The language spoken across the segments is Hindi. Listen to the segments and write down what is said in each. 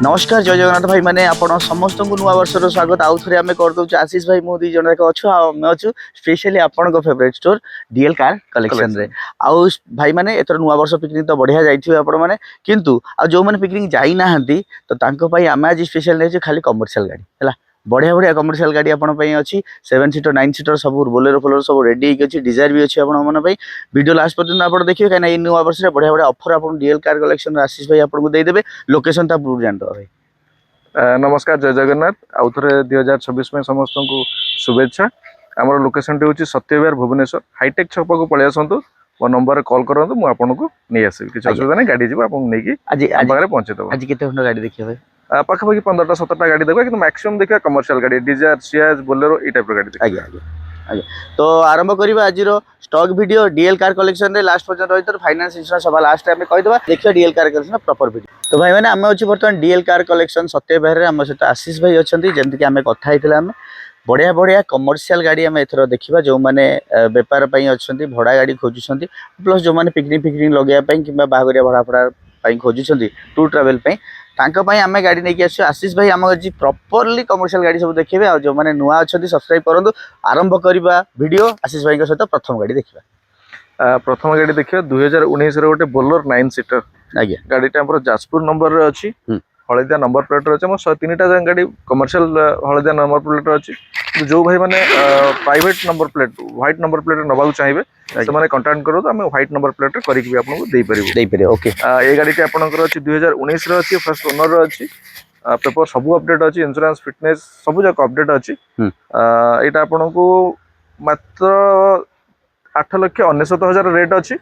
नमस्कार जय जगन्नाथ भाई मैंने आपण समस्त को नुआ वर्ष स्वागत आउ थे आम करदे आशीष भाई मु दुई जन अच्छु अच्छु स्पेशली आपण favourite store DL car collection रे आउ भाई मैंने एथर नुआ वर्ष पिकनिक तो बढ़िया जाइए आपण मैंने किंतु आ जो मैंने पिकनिक जाई नाहंती तो तांको भाई आम आज स्पेशल नहीं खाली कमर्शियल गाड़ी है बढ़िया बढ़िया कमर्शियल गाड़ी आपंपाई अच्छी 7 सीटर 9 सीटर सब बोलेरो फोलेरो सब रेडी अच्छी डिजायर भी अच्छी आपंपाई वीडियो लास्ट पर्यटन आप देखिए कहीं नुआ वर्ष में बढ़िया बढ़िया ऑफर आप डीएल कार कलेक्शन आशीष भाई आपको देदेवे लोकेशन तो आप जानते भाई। नमस्कार जय जगन्नाथ आउ थे 2026 में समस्त को शुभेच्छा। आम लोकेशन टी हूँ सत्यविहार भुवनेश्वर हाईटेक छक को पलि आसतु मो नंबर कॉल करूँ मुझे आपको नहीं आसबि किसी असुविधा नहीं गाड़ी जी नहीं पाखे पहुँचे देव। आज केते घंटा गाड़ी देखिए भाई पाखापाखि 15-17 गाड़ी देखा कि मैक्सिमम देखा कमर्शियल गाड़ी डिजायर सियाज बोलेरो ये टाइप गाड़ी देखा। आज्ञा आज्ञा तो आरंभ करवा आज stock video DL car collection रे लास्ट पर्यंत रही तो फाइनेंस इंश्योरेंस सब लास्ट टाइम कहीदेवा देखिए DL car collection proper video. तो भाई मैंने आम अच्छी बर्तमान डीएल कार कलेक्शन सत्यविहार रे आम सहित आशीष भाई अच्छा जमीक आम कथा होता आम बढ़िया बढ़िया कमर्शियल गाड़ी आम एथर देखा जो मैंने बेपार अच्छा भड़ा गाड़ी खोजुंट प्लस जो मैंने पिकनिक लगेवाई कि बाहरिया भड़ा फड़ा खोजुंट टूर ट्रावेल आम गाड़ी नहीं आस आशीष भाई आम आज प्रॉपरली कमर्शियल गाड़ी सब देखिए और जो मैंने नुआ अच्छा सब्सक्राइब करूँ आरंभ करवा वीडियो आशीष भाई सहित प्रथम गाड़ी देखा। प्रथम गाड़ी देखिए 2019 गोटे बोलेरो 9 सीटर आज्ञा गाड़ीटा जाजपुर नंबर अच्छी हलदिया नंबर प्लेट अच्छे मोर 103टा गाड़ी कमर्शियल हलदिया नंबर प्लेट अच्छी जो भाई मैंने private number plate white number plate नवा चाहिए से कंटाक्ट करूँ आम व्हाइट नंबर प्लेट करके आपको ओके ये गाड़ी आपंकर अच्छी 2019 अच्छी फर्स्ट ओनर अच्छी पेपर सब अपडेट अच्छी इंश्योरेंस फिटनेस सब जाक अपडेट अच्छी यहाँ आपन को मात्र 8,99,000 रेट अच्छी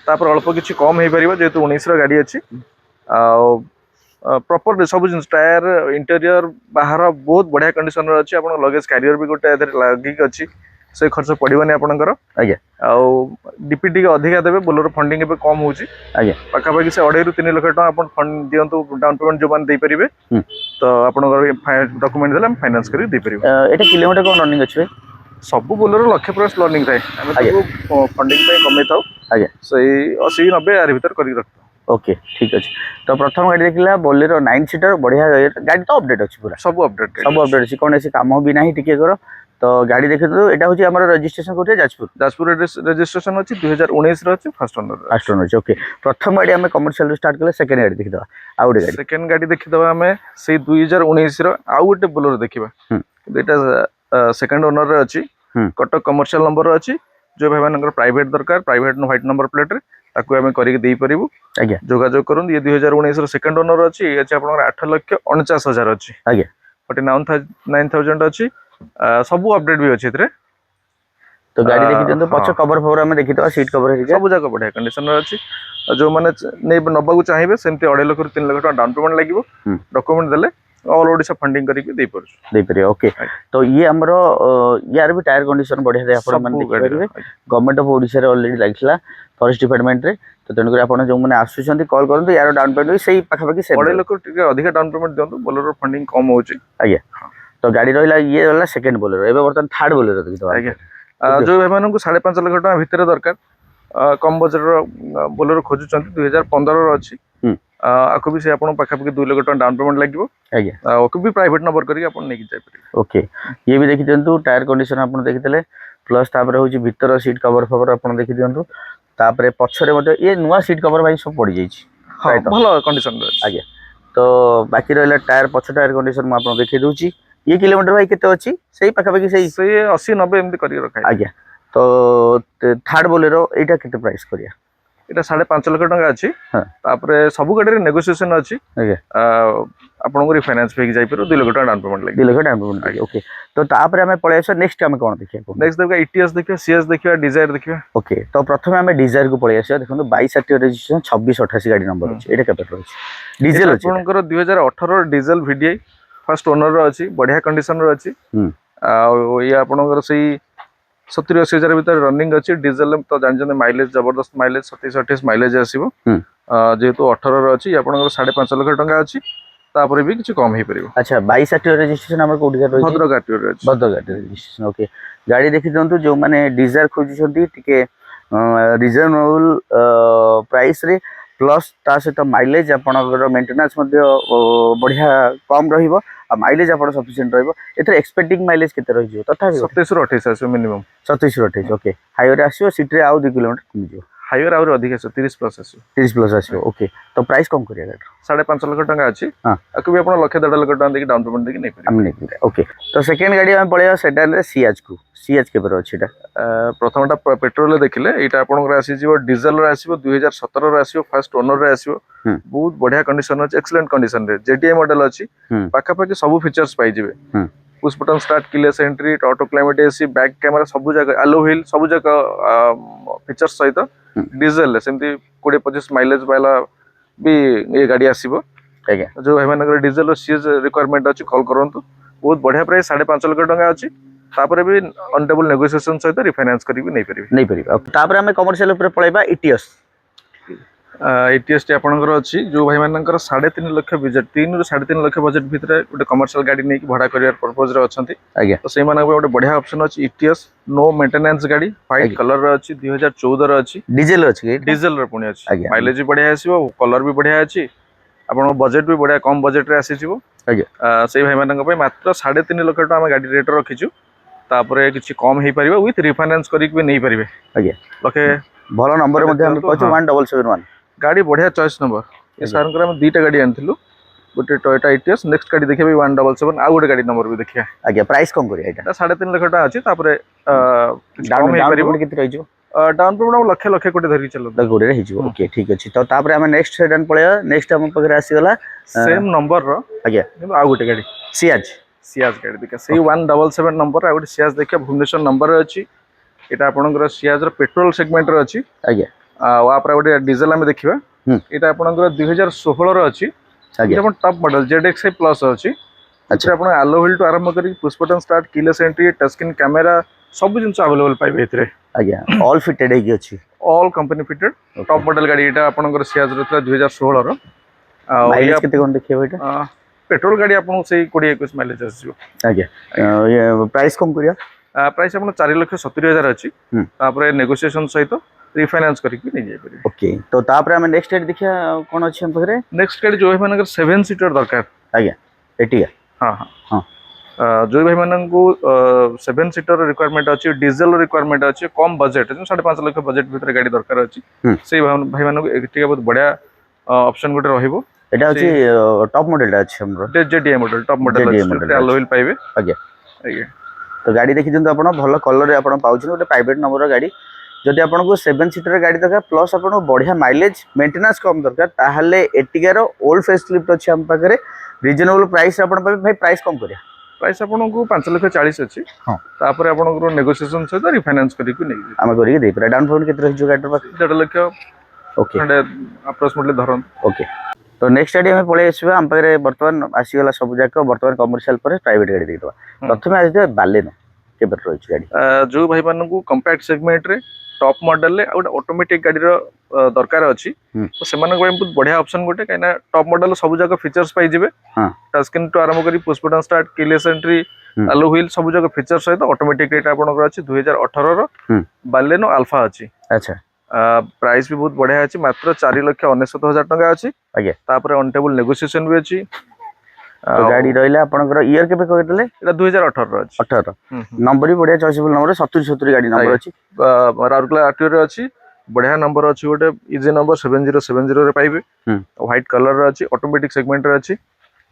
अल्प किसी कम हो पार जेहतु 19 गाड़ी अच्छी प्रॉपर सब जिन टायर इंटेरियर बाहर बहुत बढ़िया कंडीशन अच्छी आप लगेज कैरियर भी गोटे लगिक अच्छी से खर्च पड़वानी आपंकर आज्ञा डीपी टी अधिका देवे बोलेरो फंडिंग ए कम हो आज्ञा पाखापाखि से 2.5 ରୁ 3 लाख टका आप फंड दिंतु डाउन पेमेंट जो मैंने पारे तो आप डॉक्यूमेंट देले फाइनेंस कर दे पारे। एटा किलोमीटर कौन रनिंग अच्छे सब बोलेरो 100% रनिंग थाए आम फंडिंग कमे था आज्ञा से 80-90 यार भीतर कर रखता। ओके ठीक अच्छे तो प्रथम गाड़ी देखला बोलेरो 9 सीटर बढ़िया गाड़ी तो अपडेट अच्छी पूरा सब अपडेट अच्छी कौन ऐसी काम भी ना टिके कर तो गाड़ी देखते तो यहाँ हूँ आम रजिस्ट्रेशन कौटे जाजपुर रजिस्ट्रेशन अच्छी 2019 अच्छी फर्स्ट ओनर ओके प्रथम गाड़ी आम कमर्शियल स्टार्ट कले सेकेंड गाड़ी देखीदा आउ गोटे गाड़ी सेकेंड गाड़ी देखीदा आम से 2019 आउ गोटे बोलेरो देखा यहाँ सेकेंड ओनर अच्छी कटक कमर्शियल नंबर अच्छी जो भाई मान प्राइवेट दरकार प्राइवेट व्हाइट नंबर प्लेट ताकू आम करके पारू आज्ञा जोगाजोग करूँ ये 2019 सेकेंड ओनर अच्छी ये अच्छे आप 8,49,000 अच्छी आज्ञा 49,000 अच्छी सब अपडेट भी अच्छी तो गाड़ी देखी पछ कवर फवर आम देखी सीट कवर सब जाक बढ़िया कंडीशन अच्छी जो मैंने नबाक चाहिए सेमती 2.5 लाख ରୁ 3 लाख टका डाउन पेमेंट लगे डॉक्यूमेंट देले ऑल ओडिशा फंडिंग करके दे पारे। ओके तो ये हमरो यार भी टायर कंडीशन बढ़िया दे आपण माने देखिबे गवर्नमेंट ऑफ ओडिशा रे ऑलरेडी लागिला फॉरेस्ट डिपार्टमेंट रे तो तेणुक आप जो मैंने आसुँच कॉल करूँ यार डाउन पेमेंट भी सही पाखापाखि 2.5 लाख अधिक डाउन पेमेंट दिंतु बोलेरो फंडिंग कम हो आज्ञा तो गाड़ी रहा ये रहा सेकेंड बोलेरो एबे बर्तमान थर्ड बोलेरो देखितो आज्ञा जो भाई मानक 5.5 लाख टका भितर दरकार कम बजेट बोलेरो खोजुचंती 2015 अच्छी आपको भी से आपन पाखापाखि 2 लाख टका डाउन पेमेंट लगे आज्ञा ओके भी प्राइवेट नंबर करके आपन नहीं जाय पारे। ओके ये भी देखि दियंतु टायर कंडीशन आपन देखितले प्लस तापर होची भीतर सीट कवर फवर आपन देखि दियंतु तापर पछरे मते ये नुवा सीट कवर भाई सब पड़ी जाईची हां भलो कंडीशन रे आज्ञा तो बाकी रहला टायर पछ टायर कंडीशन म आपन देखि दोची ये किलोमीटर भाई केते अछि सही पाखापाखि सही 80-90 एमती करियो रखा आज्ञा तो थर्ड बोलेरो एटा केते प्राइस करिया एटा 5.5 लाख टका अछि तापरे सब गाड़ी रे नेगोशिएशन अछि आज्ञा आपन को रिफाइनेंस पे जाई पर 2 लाख टका डाउन पेमेंट लगे 2 लाख डाउन पेमेंट लगे। ओके तो तापरे हमें पळे आसे नेक्स्ट हमें कोन देखिया नेक्स्ट देखा ईटीएस देखिया सीएस देखिया डिजायर देखिया। ओके तो प्रथम हमें डिजायर को पळे आसे देखो 22 रजिस्ट्रेशन 2688 गाड़ी नंबर अछि एटा केते अछि डीजल अछि आपनकर 2018 डीजल वीडीआई फर्स्ट ओनर अच्छी बढ़िया कंडीशन अच्छी ये आपनकर सही 70-80 हजार भीतर रनिंग अच्छी डीजल तो जानते माइलेज जबरदस्त माइलेज 27-28 माइलेज आसो जेहेतु 18 अच्छी आपनकर 5.5 लाख टका अच्छी तापर भी किसी कम हो पार। अच्छा 22 रजिस्ट्रेशन हमर कोठी का भद्रक रजिस्ट्रेशन। ओके गाड़ी देखि दंतु जो माने डिजायर खोजुछंती टिके रिजनेबल प्राइस रे प्लस ता सहित माइलेज आपणकर मेंटेनेंस बढ़िया कम रहिबो आ माइलेज आपण सफिशिएंट रहिबो एथर एक्सपेक्टिंग माइलेज केते रहिजो तथापि 27 ରୁ 28 ଆସିବ ମିନିମम 27 ରୁ 28 ओके हाईवे आसियो सिटी रे आउ 2 किलोमीटर कमी हाईवे आउर अधिक ଆସିବ 30 ପ୍ଲस ଆସିବ 30 प्लस आसियो ओके तो प्राइस कम करिया गाड़ी 5.5 लाख टଙ୍କା ଅଛି हां ଆକୁ ବି ଆପଣ ଲକ୍ଷେ 1.5 ଲାख ଟଙ୍କା ଦେଇକି ଡାଉन ପେମେंट ଦେଇକି ନେଇ ପାରିବେ हम नहीं ओके तो सेकंड गाड़ी हम पळेया सेडान रे सीएच को सीएच के पर अछि एटा प्रथमटा पेट्रोल रे देखिले एटा आपनकर आसी जीव डीजल रे आसीबो 2017 रे आसीबो फर्स्ट ओनर रे आसीबो बहुत बढ़िया कंडीशन अछि एक्सीलेंट कंडीशन रे जेटीआई मॉडल अछि पाखा पाखी सब फीचर्स पाई जिवे push button start keyless entry auto climate AC back camera सब जगह एलो व्हील सब जगह फीचर्स सहित डीजल सेमती 20-25 माइलेज वाला भी ये गाड़ी आसीबो आज्ञा जो भाई मानकर डीजल सीएस रिक्वायरमेंट अछि कॉल करंतु बहुत बढ़िया प्राइस 5.5 लाख टଙ୍କା अछि तापर भी अनटेबल नेगोशिएशन सहित रिफाइनांस करी भी नहीं परिबे तापर हम कमर्शियल ऊपर पळेबा इटीएस इटीएस टी आपनकर अछि जो भाई मानकर 3.5 लाख बजट 3 ରୁ 3.5 लाख बजट भितर गोटे कमर्शियल गाड़ी नै भड़ा करियर पर्पस रे अछंती आज्ञा तो सेहि मानक गोटे बढ़िया ऑप्शन अछि इटीएस नो मेंटेनेंस गाड़ी व्हाइट कलर रे अछि 2014 रे अछि डीजल अछि डीजल रे पुणी अछि माइलेज भी बढ़िया आसीबो कलर भी बढ़िया अछि आपन बजट भी बढ़िया कम बजट रे आसी जिवो आज्ञा सेहि भाई मानक पे मात्र 3.5 लाख टका हम गाड़ी रेट रखिछु तापरे किछि कम हेई परिबो विथ रिफाइनांस करी भी नहीं परिबे आज्ञा लखे भलो नंबर मध्ये हम कहछु 1771 गाड़ी बढ़िया चॉइस नंबर ए सारंकर हम दुईटा गाड़ी आनथिलु गोटे टोयोटा इटियोस नेक्स्ट गाड़ी देखिबे 177 आ गोटे गाड़ी नंबर भी देखिया आज्ञा प्राइस कम करिया एटा 3.5 लाख टका अछि तापरे कम हेई परिबो किते रहिजो डाउन पेमेंट लक्ष लक्ष कोटी धरि चलो द गोडे रहिजो ओके ठीक अछि तो तापरे हम नेक्स्ट सेडान पळेया नेक्स्ट हम पगरे आसी गला सेम नंबर रो आज्ञा आ गोटे गाड़ी सियाज गाड़ी देखा से 177 नंबर आ गोटे सियाज देखिया भुवनेश्वर नंबर अछि एटा आपनकर सियाज रो पेट्रोल सेगमेंट रो अछि आज्ञा आ गोटे डीजल आम देखा यहाँ आपंकर 2016 रही एटा टॉप मॉडल ZXi प्लस अच्छी अच्छा आप आलो व्हील टू आरंभ कर push button start keyless entry touch screen camera सब जिन अवेलेबल पाइबे एथरे आज्ञा ऑल फिटेड है अछि all company fitted top model गाड़ी एटा आपनकर सियाज रथला 2016 रो माइलेज केते कोन देखियो एटा पेट्रोल गाड़ी आपन से 20-21 माइलेज आसीबो आज्ञा ये प्राइस कम करिया प्राइस आपन 4,70,000 अछि तापर नेगोशिएशन सहित रिफाइनांस करके नहीं जाय परिबे ओके तो तापर हम नेक्स्ट गाड़ी देखिया कोन अछि हम पकरे नेक्स्ट गाड़ी जो है मानकर 7 सीटर दरकार आज्ञा एटिया हां हां जो भाई मानन को 7 सीटर रिक्वायरमेंट अछि डीजल रिक्वायरमेंट अछि कम बजट 5.5 लाख बजट भीतर गाड़ी दरकार अछि से भाई मानन को एटिया बहुत बढ़िया ऑप्शन गोटे रहिबो एटा अछि टॉप मॉडल अछि हमरो जेडीआई मॉडल टॉप मॉडल अछि एलो व्हील पाइबे आज्ञा आज्ञा तो गाड़ी देखि जंतु आपण भलो कलर रे आपण पाउछन गोटे प्राइवेट नंबर रो गाड़ी जदि आपन को 7 सीटर गाड़ी दरकार प्लस आपन को बढ़िया माइलेज मेंटेनेंस कम दरकार ताहले एटिका रो ओल्ड फेसलिफ्ट अछि हम पाखरे रीजनेबल प्राइस आपन पाबे भाई प्राइस कम करिया प्राइस आपन को 5,40,000 अछि हां तापर आपन को नेगोशिएशन सहित रिफाइनांस करी को नै हम करी दे पर डाउन पेमेंट केते रहि जो गाड़ी पर 1.5 लाख ओके अप्रोक्सीमेटली धरन ओके तो नेक्स्ट गाड़ी हम पळे आसीबा हम पाखरे वर्तमान आसी गला सब जाक वर्तमान कमर्शियल पर प्राइवेट गाड़ी देतबा प्रथमे आज बालेनो केबे रहि गाड़ी जो भाई मानन को कॉम्पैक्ट सेगमेंट रे टॉप मॉडल ले गोटे ऑटोमेटिक गाड़ी रो दरकार अछि तो सेमान को बहुत बढ़िया ऑप्शन गोटे काइना टॉप मॉडल सब जगह फीचर्स पाई जिवे हां टच स्क्रीन टू आरंभ करी push button start keyless entry yellow wheel सब जगह फीचर सहित ऑटोमेटिक एटा आपन को अछि 2018 रो बालेनो अल्फा अछि अच्छा प्राइस भी बहुत बढ़िया अछि मात्र 4,69,000 टका अछि आज्ञा तापर अनटेबल नेगोशिएशन भी अछि तो गाड़ी रहिला आपनकर ईयर केबे कहतले एटा 2018 रो अछि 18 नंबर भी बढ़िया चॉइसेबल नंबर 70 गाड़ी नंबर अछि राउरकेला आरटीओ रे अछि बढ़िया नंबर अछि गोटे इजी नंबर 7070 रे पाइबे व्हाइट कलर रे अछि ऑटोमेटिक सेगमेंट रे अछि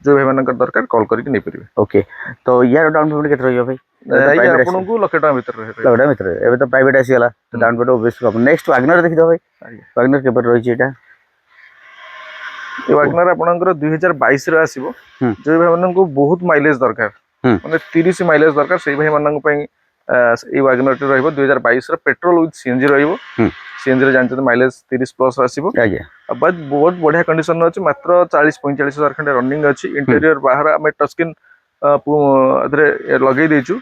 जो भाई मानकर दरकार कॉल करके नहीं परिबे ओके तो यार डाउन पेमेंट केते रहियो भाई प्राइवेट आपन को लाख टका भीतर रहे लाख भीतर एबे तो प्राइवेट आसी गला तो डाउन पेमेंट ओबवियसली कम नेक्स्ट वैगनर देखि दो भाई वैगनर केबे रहि छि एटा ए वैगनर आपनकर 2022 रे आसीबो जो भाई मानन को बहुत माइलेज दरकार माने 30 माइलेज दरकार सेही भाई मानन पई ए वैगनर टे रहइबो 2022 रे पेट्रोल विथ सीएनजी रहइबो सीएनजी रे जानते माइलेज 30 प्लस आसीबो आज्ञा बहुत बढ़िया कंडीशन अछि मात्र 40-45,000 खंडे रनिंग अछि इंटीरियर बाहर हम टच स्क्रीन अदरे लगे देछु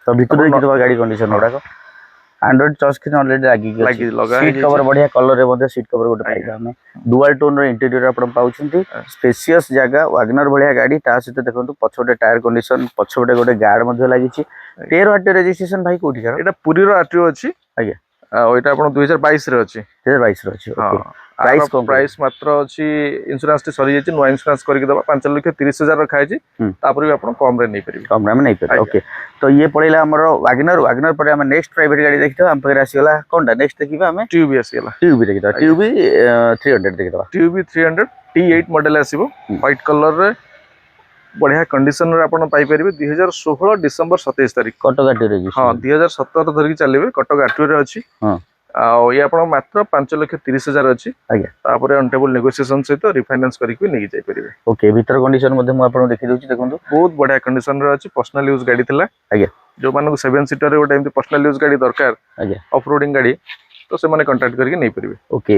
तो भीतर देखि दबा गाड़ी कंडीशन ओडा को एंड्रॉइड टच स्क्रीन ऑलरेडी लागी सीट कवर बढ़िया कलर रे मध्ये सीट कवर गोटे पाइबा हम डुअल टोन रो इंटीरियर आपण पाउछंती स्पेशियस जगह वैगनर बढ़िया गाड़ी ता सहित देखंतु पछोटे टायर कंडीशन पछोटे गोटे गार्ड मध्ये लागि छि 13 आरटीओ रजिस्ट्रेशन भाई कोठी कर एटा पुरी रो आरटीओ अछि आज्ञा ওইটা আপনার 2022 রে ଅଛି 2022 ର ଅଛି ହଁ ଓକେ ପ୍ରାଇସ୍ କଣ ପ୍ରାଇସ୍ ମାତ୍ର ଅଛି ଇନ୍ସୁରାନ୍ସ ଟି ସରି ଯାଇଛି ନୂଆ ଇନ୍ସୁରାନ୍ସ କରିକି ଦବା 5,30,000 ରଖା ହେଇଛି ତାପରେ ବି ଆପଣ କମ ରେ ନେଇ ପାରିବେ କମ ଆମେ ନେଇ ପାରିବେ ଓକେ ତ ଇଏ ପଳେଇଲା ଆମର ୱାଗନର ପରେ ଆମେ ନେକ୍ସଟ ପ୍ରାଇଭେଟ ଗାଡି ଦେଖିବା ଆମ ପାଖରେ ଆସିଗଲା କୋନଟା ନେକ୍ସଟ ଦେଖିବା ଆମେ ଟ୍ୟୁବି ଆସିଗଲା ଟ୍ୟୁବି ଦେଖିବା ଟ୍ୟୁବି 300 ଦେଖିବା ଟ୍ୟୁବି 300 T8 ମଡେଲ ଆସିବ ହ୍ୱାଇଟ କଲର ରେ बढ़िया कंडीशन रे आपण पाई परिबे 2016 डिसेंबर 27 तारिख कटक आरटीओ रजिस्टर हां 2017 धरि चलेबे कटक आरटीओ रे अछि हां आ ये आपण मात्र 5,30,000 अछि आज्ञा तापर अनटेबल नेगोशिएशन सहित रिफाइनेंस करके नहीं जाई परिबे ओके भीतर कंडीशन मध्ये मु आपण देखि दोछि देखंतु बहुत बढ़िया कंडीशन रे अछि पर्सनल यूज गाड़ी थिला आज्ञा जो मानको 7 सीटर रे गोटे एमती पर्सनल यूज गाड़ी दरकार आज्ञा ऑफ रोडिंग गाड़ी तो से माने कांटेक्ट करके नहीं परिबे ओके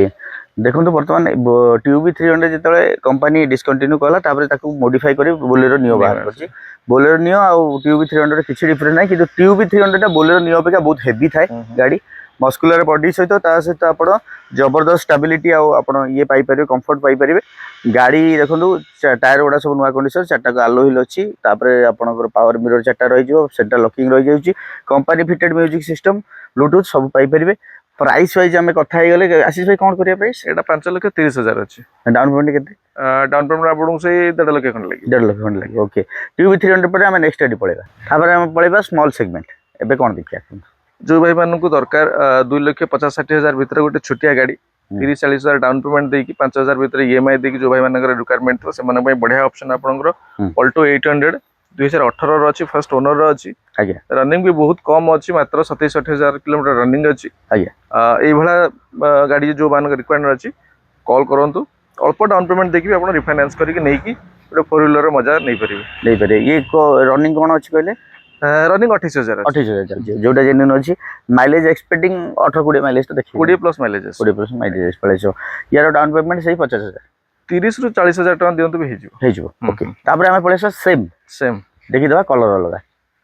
देखंतु वर्तमान ट्यूबी 300 जेतले कंपनी डिस्कंटिन्यू कला तापर ताकू मॉडिफाई करी बोलेरो नियो बाहर करछि बोलेरो नियो आ ट्यूबी 300 रे किछि डिफरेंस नै किंतु ट्यूबी 300 टा बोलेरो नियो पे बहुत हेवी थाए गाड़ी मस्कुलर बॉडी सहित ता सहित आपण जबरदस्त स्टेबिलिटी आ आपण ये पाई परिबे कंफर्ट पाई परिबे गाड़ी देखंतु टायर गुडा सब नुवा कंडीशन चारटा को आलो हिल अछि तापर आपणकर पावर मिरर चारटा रहि जिवो सेंट्रल लॉकिंग रहि जाउछि company fitted music system Bluetooth सब पाई परिबे प्राइस वाइज आम कथा गले आशीष भाई कौन करिया प्राइस एटा 5,30,000 अछि डाउन पेमेंट केते डाउन पेमेंट आपन से 1.5 लाख खन लागि 1.5 लाख खन लागि ओके ट्यूबी 300 पर हम नेक्स्ट गाड़ी पळेबा तापर हम पळेबा स्मॉल सेगमेंट एबे कोन देखिया जो भाई मानू दरकार 2,50,60,000 भीतर गोटे छोटिया गाड़ी 30,40,000 डाउन पेमेंट देकी 5,000 भीतर ईएमआई देकी जो भाई मानकर रिक्वायरमेंट तो से माने भाई बढ़िया ऑप्शन आपनकर ऑल्टो 800 2018 रो अछि फर्स्ट ओनर रो अछि आज्ञा रनिंग भी बहुत कम अछि मात्र 27,28,000 किलोमीटर रनिंग अछि आज्ञा एई भला गाड़ी जो मानकर रिक्वायरमेंट अछि कॉल करंतु अल्प डाउन पेमेंट देकी आपण रिफाइनेंस करके नेकी गोटे 4 व्हीलर रो मजा नै परिबे ये रनिंग कोन अछि कहले रनिंग 28,000 जोटा जेन्युइन अछि माइलेज एक्सपेक्टिंग 18-20 माइलेज तो देखि 20 प्लस माइलेज 20 प्लस माइलेज पळेछो यार डाउन पेमेंट सही 50,000 30 रु 40,000 टका दियंतु भी हेजिवो ओके तापर हम पळेछो सेम देखि दबा कलर अलग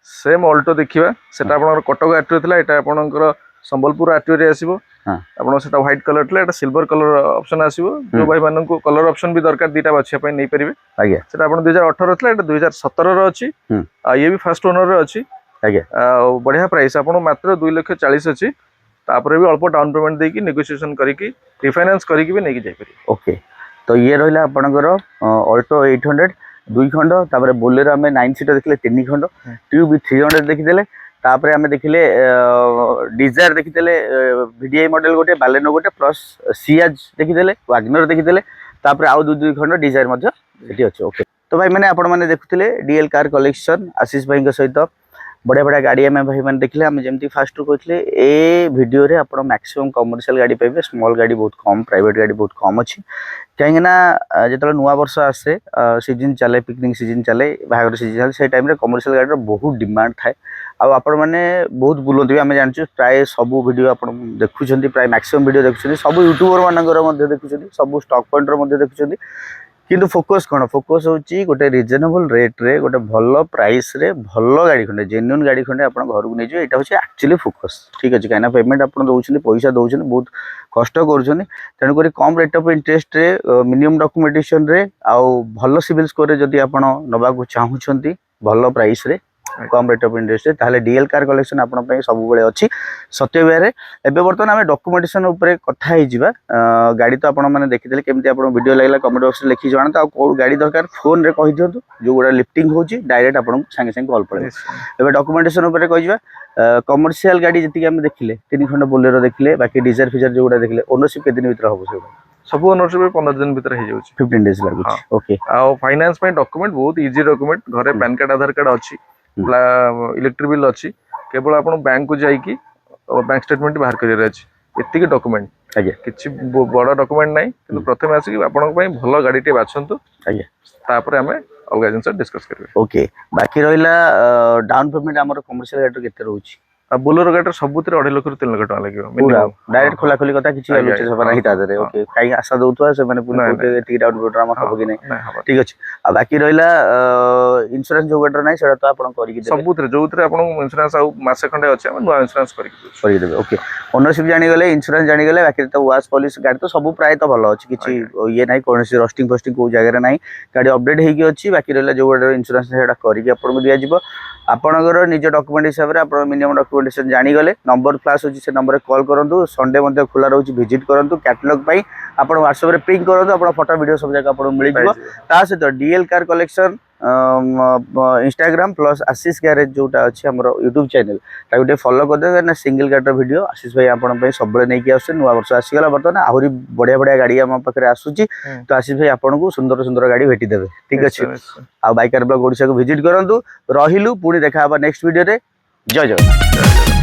सेम ऑल्टो देखिबा सेटा आपनकर कटक आरटीओ थिला एटा आपनकर संबलपुर आरटीओ रे आसीबो हां आपण सेटा व्हाइट कलर थिला एटा सिल्वर कलर ऑप्शन आसीबो जो भाई मानन को कलर ऑप्शन भी दरकार दीटा बाछिया पय नै परिबे आज्ञा सेटा आपण 2018 थिला एटा 2017 रो अछि आ ये भी फर्स्ट ओनर रो अछि आज्ञा बढ़िया प्राइस आपण मात्र 2,40,000 अछि तापर भी अल्प डाउन पेमेंट देकी नेगोशिएशन करिकि रिफाइनेंस करिकि भी नेकी जाय परिबे ओके तो ये रहिला आपनकर ऑल्टो 800 दुई खंड तापर बोलेरो हमें 9 सीटर देखले 3 खंड ट्यूब 300 देखिदेले तापर हमें देखिले डिजायर देखिदेले वीडीआई मॉडल गोटे बालेनो गोटे प्लस सियाज देखिदेले वागनर देखिदेले तापर आउ दुई खंड डिजायर मध्ये एठी अछि ओके तो भाई माने आपण माने देखुथिले डीएल कार कलेक्शन आशीष भाई के सहित बढ़िया बढ़िया गाड़ी आम भाई मैंने देखले आम जमी फास्ट कहते ए वीडियो रे आप मैक्सिमम कमर्शियल गाड़ी पाइबे स्मॉल गाड़ी बहुत कम प्राइवेट गाड़ी बहुत कम अच्छी कहीं जो नुआ वर्ष आसे सीजन चले पिकनिक सीजन चले बाहर सीजन चले से टाइम कमर्शियल गाड़ी बहुत डिमांड थाए आपण मैंने बहुत बुलती भी आम जानूँ प्राय सब वीडियो आप देखुं प्राय मैक्सिमम वीडियो देखुं सब यूट्यूबर मानकर देखुं सब स्टॉक पॉइंटर देखुं किंतु फोकस कौन फोकस होची गोटे रिजनेबल रेट रे गोटे भल प्राइस रे भल गाड़ी खंडे जेन्युइन गाड़ी खंडे आप घर को नहीं यहाँ हूँ एक्चुअली फोकस ठीक अच्छे कहीं पेमेंट आप दौरान पैसा दौरान बहुत कष्ट कर तेणुक कम रेट ऑफ इंटरेस्ट रे मिनिमम डॉक्यूमेंटेशन रे आउ भल सिविल स्कोर रे जदि आप नबाक चाहूँगी भल प्राइस रे कम रेट ऑफ इंटरेस्ट ताहले डीएल कार कलेक्शन आपण पई सब बेले अछि सत्य बेरे एबे वर्तमान आमे डॉक्यूमेंटेशन ऊपर कथा हे जिबा गाड़ी तो आपण माने देखिदेले केमती आपण वीडियो लागला कमेंट बॉक्स रे लिखि जणात आ को गाड़ी दरकार फोन रे कहि दियंतु जो गुडा लिफ्टिंग होची डायरेक्ट आपण संगे संगे कॉल पड़े एबे डॉक्यूमेंटेशन ऊपर कहि जिबा कमर्शियल गाड़ी जति के आमे देखिले 3 खंड बोलेरो देखिले बाकी डिजायर फीचर जो गुडा देखिले ओनरशिप के दिन भीतर होबो से सब ओनरशिप 15 दिन भीतर हे जाउची 15 डेज लागु ओके आ फाइनेंस पे डॉक्यूमेंट बहुत इजी डॉक्यूमेंट घरे पैन कार्ड आधार कार्ड अछि इलेक्ट्रिक बिल अच्छी केवल आप बैंक को जाइकी बैंक स्टेटमेंट बाहर कर एति डॉक्यूमेंट किसी बड़ डॉक्यूमेंट ना कि प्रथम आसिक आपण भल गाड़ी टे बाछंतु तापर आमे अलग जिनस डिस्कस करिवे ओके बाकी रहिला डाउन पेमेंट हमर कमर्शियल गाड़ी केते रहउची बोलेरो गाड़ी सबुत 2.5 लाख रु 3 लाख टका लागो पूरा डायरेक्ट खोला खोली कथा किछि आलोचे सब नाही तादरे ओके काई आशा दउतवा से माने पूरा कोते टी डाउन पेमेंट हम हबो कि नहीं ठीक अछि आ बाकी रहिला इंश्योरेंस जो गाड़ी नाही सेटा तो आपण करि कि सबुत रे जोउत रे आपण इंश्योरेंस आ मासे खंडे अछि हम नुवा इंश्योरेंस करि देबे ओके ओनरशिप जानि गेले इंश्योरेंस जानि गेले बाकी तो वाश पॉलिश गाड़ी तो सब प्राय तो भलो अछि किछि ये नाही कोनसी रस्टिंग फस्टिंग को जगह रे नाही गाड़ी अपडेट हेकी अछि बाकी रहिला जो गाड़ी इंश्योरेंस सेटा करि कि आपण दिया जिवो आपणकर निज डॉक्यूमेंट हिसाब से आप मिनिमम डॉक्यूमेंटेशन जानीगले नंबर फ्लाश होची से नंबर कॉल करूँ संडे मध्य खुला रोचे विजिट करूँ कैटलॉग आप व्हाट्सएप रे पिंग करूँ आप फोटो वीडियो सब जगह आपको मिल ता सहित DL car collection Instagram plus Ashish garage जोटा अच्छे आम यूट्यूब चैनल गोटे फॉलो करदे ना सिंगल गाड़ी वीडियो आशीष भाई आपण सब नहीं आस नुआ वर्ष आसीगला बर्तमान आहरी बढ़िया बढ़िया गाड़ी आम पाखे आसूची तो आशीष भाई आपको सुंदर सुंदर गाड़ी भेटी देवे ठीक अच्छे आ बाइकार ब्लॉग ओडिशा को विजिट करूँ रहिलु पुणी देखा नेक्स्ट वीडियो रे जय जगन्नाथ।